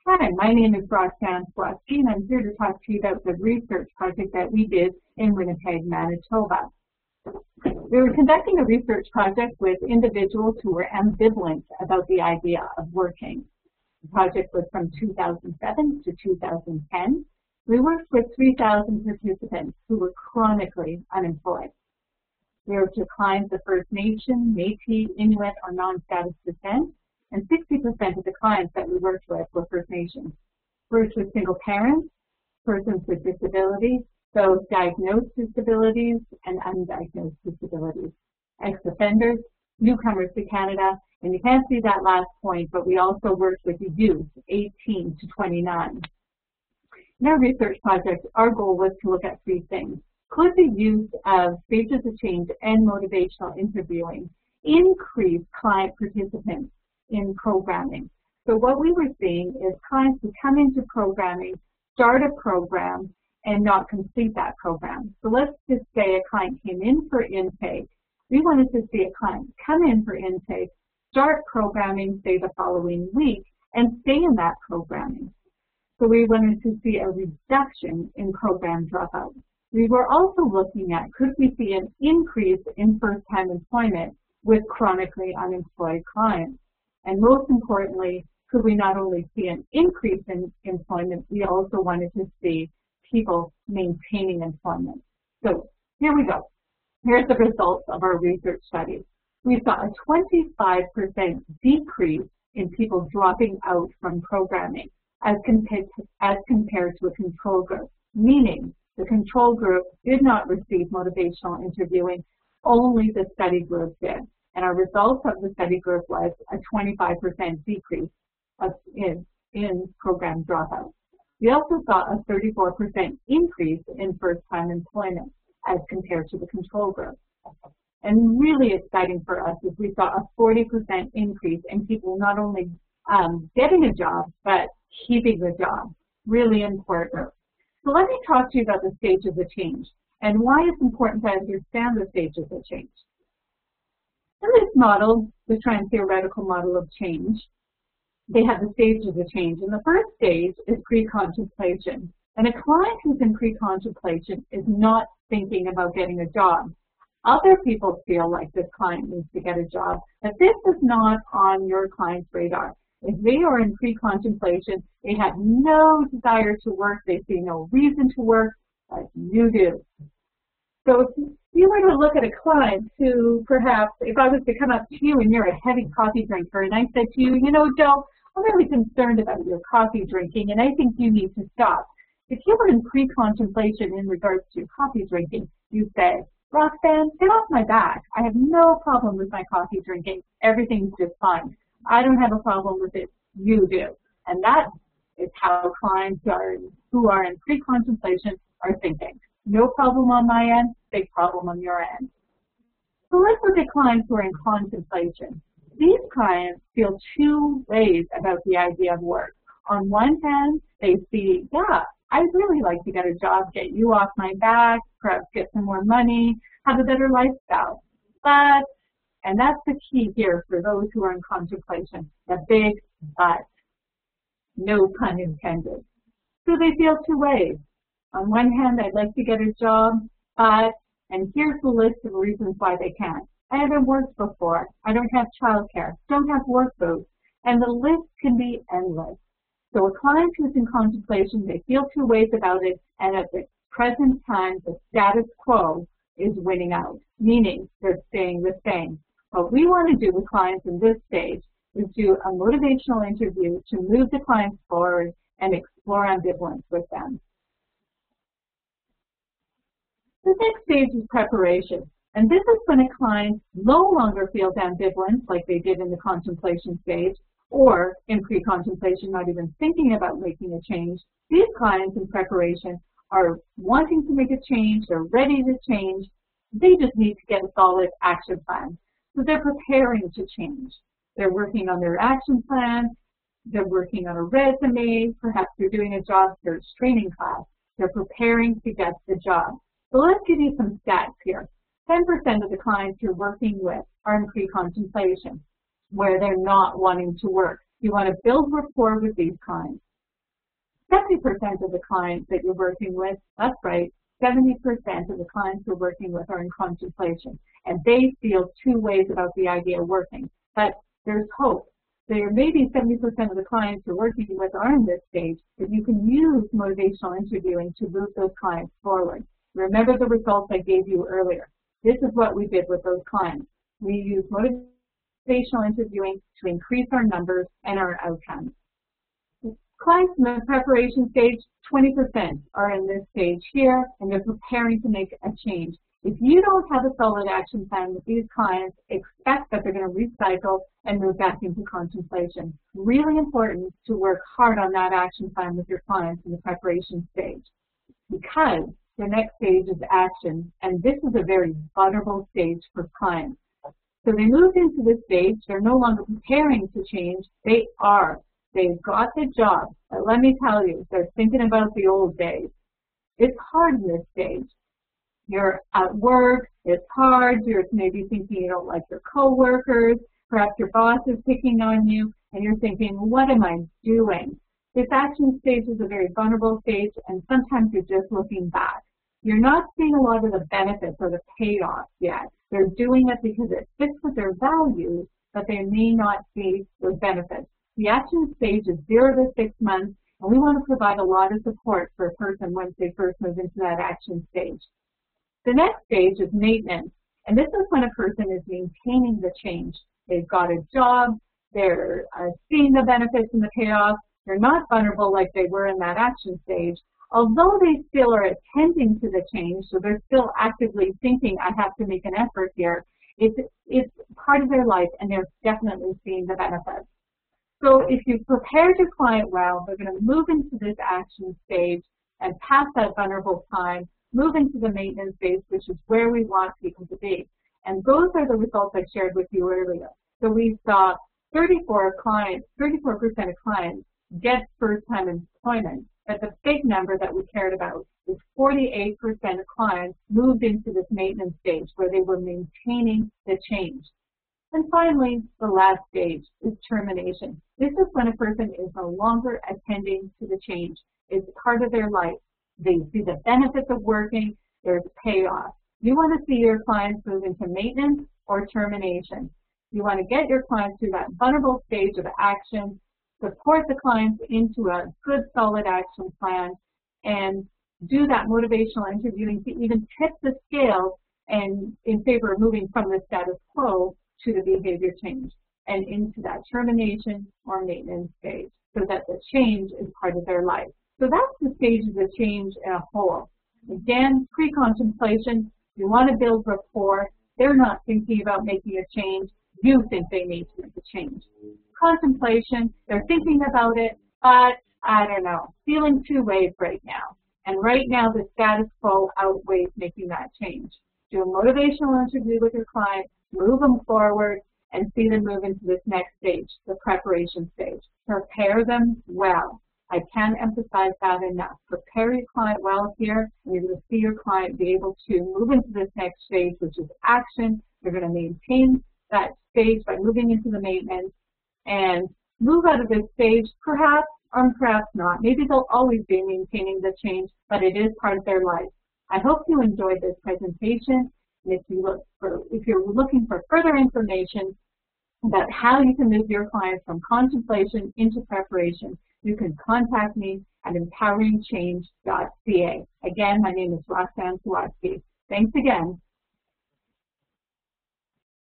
Hi, my name is Roxanne Swasky, and I'm here to talk to you about the research project that we did in Winnipeg, Manitoba. We were conducting a research project with individuals who were ambivalent about the idea of working. The project was from 2007 to 2010. We worked with 3,000 participants who were chronically unemployed. We worked with clients of First Nation, Métis, Inuit, or non-status descent, and 60% of the clients that we worked with were First Nations. We worked with single parents, persons with disabilities, those diagnosed disabilities and undiagnosed disabilities, ex-offenders, newcomers to Canada, and you can't see that last point, but we also worked with youth 18 to 29. In our research project, our goal was to look at three things. Could the use of stages of change and motivational interviewing increase client participants in programming? So what we were seeing is clients who come into programming, start a program, and not complete that program. So let's just say a client came in for intake. We wanted to see a client come in for intake, start programming, say the following week, and stay in that programming. So we wanted to see a reduction in program dropout. We were also looking at, could we see an increase in first-time employment with chronically unemployed clients? And most importantly, could we not only see an increase in employment, we also wanted to see people maintaining employment. So here we go. Here's the results of our research study. We saw a 25% decrease in people dropping out from programming as compared to a control group, meaning the control group did not receive motivational interviewing, only the study group did. And our results of the study group was a 25% decrease in program dropout. We also saw a 34% increase in first-time employment as compared to the control group. And really exciting for us is we saw a 40% increase in people not only getting a job, but keeping the job. Really important. So let me talk to you about the stages of change and why it's important to understand the stages of change. In this model, the trans-theoretical model of change, they have the stages of change. And the first stage is pre-contemplation. And a client who's in pre-contemplation is not thinking about getting a job. Other people feel like this client needs to get a job, but this is not on your client's radar. If they are in pre-contemplation, they have no desire to work, they see no reason to work, like you do. So if you were to look at a client who perhaps, if I was to come up to you and you're a heavy coffee drinker and I said to you, you know, Joe, I'm really concerned about your coffee drinking and I think you need to stop. If you were in pre-contemplation in regards to coffee drinking, you'd say, Roxanne, get off my back. I have no problem with my coffee drinking. Everything's just fine. I don't have a problem with it. You do. And that is how clients who are in pre-contemplation are thinking. No problem on my end, big problem on your end. So let's look at clients who are in contemplation. These clients feel two ways about the idea of work. On one hand, they see, yeah, I'd really like to get a job, get you off my back, perhaps get some more money, have a better lifestyle. But, and that's the key here for those who are in contemplation, the big but, no pun intended. So they feel two ways. On one hand, I'd like to get a job, but, and here's the list of reasons why they can't. I haven't worked before. I don't have childcare, don't have work boots, and the list can be endless. So a client who's in contemplation, they feel two ways about it, and at the present time, the status quo is winning out, meaning they're staying the same. What we want to do with clients in this stage is do a motivational interview to move the clients forward and explore ambivalence with them. The next stage is preparation. And this is when a client no longer feels ambivalence like they did in the contemplation stage, or in pre-contemplation, not even thinking about making a change. These clients in preparation are wanting to make a change, they're ready to change, they just need to get a solid action plan. So they're preparing to change. They're working on their action plan, they're working on a resume, perhaps they're doing a job search training class. They're preparing to get the job. So let's give you some stats here. 10% of the clients you're working with are in pre-contemplation, where they're not wanting to work. You want to build rapport with these clients. 70% of the clients that you're working with, that's right, 70% of the clients you're working with are in contemplation, and they feel two ways about the idea of working. But there's hope. There may be 70% of the clients you're working with are in this stage, but you can use motivational interviewing to move those clients forward. Remember the results I gave you earlier. This is what we did with those clients. We used motivational interviewing to increase our numbers and our outcomes. Clients in the preparation stage, 20% are in this stage here, and they're preparing to make a change. If you don't have a solid action plan with these clients, expect that they're going to recycle and move back into contemplation. Really important to work hard on that action plan with your clients in the preparation stage, because the next stage is action, and this is a very vulnerable stage for clients. So they moved into this stage, they're no longer preparing to change, they are. They've got the job, but let me tell you, they're thinking about the old days. It's hard in this stage. You're at work, it's hard, you're maybe thinking you don't like your coworkers, perhaps your boss is picking on you, and you're thinking, what am I doing? This action stage is a very vulnerable stage, and sometimes you're just looking back. You're not seeing a lot of the benefits or the payoff yet. They're doing it because it fits with their values, but they may not see those benefits. The action stage is 0 to 6 months, and we want to provide a lot of support for a person once they first move into that action stage. The next stage is maintenance, and this is when a person is maintaining the change. They've got a job, they're seeing the benefits and the payoff, they're not vulnerable like they were in that action stage, although they still are attending to the change, so they're still actively thinking, I have to make an effort here. It's part of their life, and they're definitely seeing the benefits. So if you've prepared your client well, they're going to move into this action stage and pass that vulnerable time, move into the maintenance phase, which is where we want people to be. And those are the results I shared with you earlier. So we saw 34% of clients get first-time employment, but the big number that we cared about is 48% of clients moved into this maintenance stage where they were maintaining the change. And finally, the last stage is termination. This is when a person is no longer attending to the change. It's part of their life. They see the benefits of working, there's payoff. You want to see your clients move into maintenance or termination. You want to get your clients through that vulnerable stage of action, support the clients into a good, solid action plan, and do that motivational interviewing to even tip the scale and in favor of moving from the status quo to the behavior change and into that termination or maintenance stage so that the change is part of their life. So that's the stages of change in a whole. Again, pre-contemplation, you want to build rapport. They're not thinking about making a change. You think they need to make a change. Contemplation, they're thinking about it, but I don't know, feeling two ways right now. And right now, the status quo outweighs making that change. Do a motivational interview with your client, move them forward, and see them move into this next stage, the preparation stage. Prepare them well. I can't emphasize that enough. Prepare your client well here, and you're going to see your client be able to move into this next stage, which is action. You're going to maintain that stage by moving into the maintenance and move out of this stage, perhaps or perhaps not. Maybe they'll always be maintaining the change, but it is part of their life. I hope you enjoyed this presentation. And if you're looking for further information about how you can move your clients from contemplation into preparation, you can contact me at empoweringchange.ca. Again, my name is Roxanne Sawatsky. Thanks again.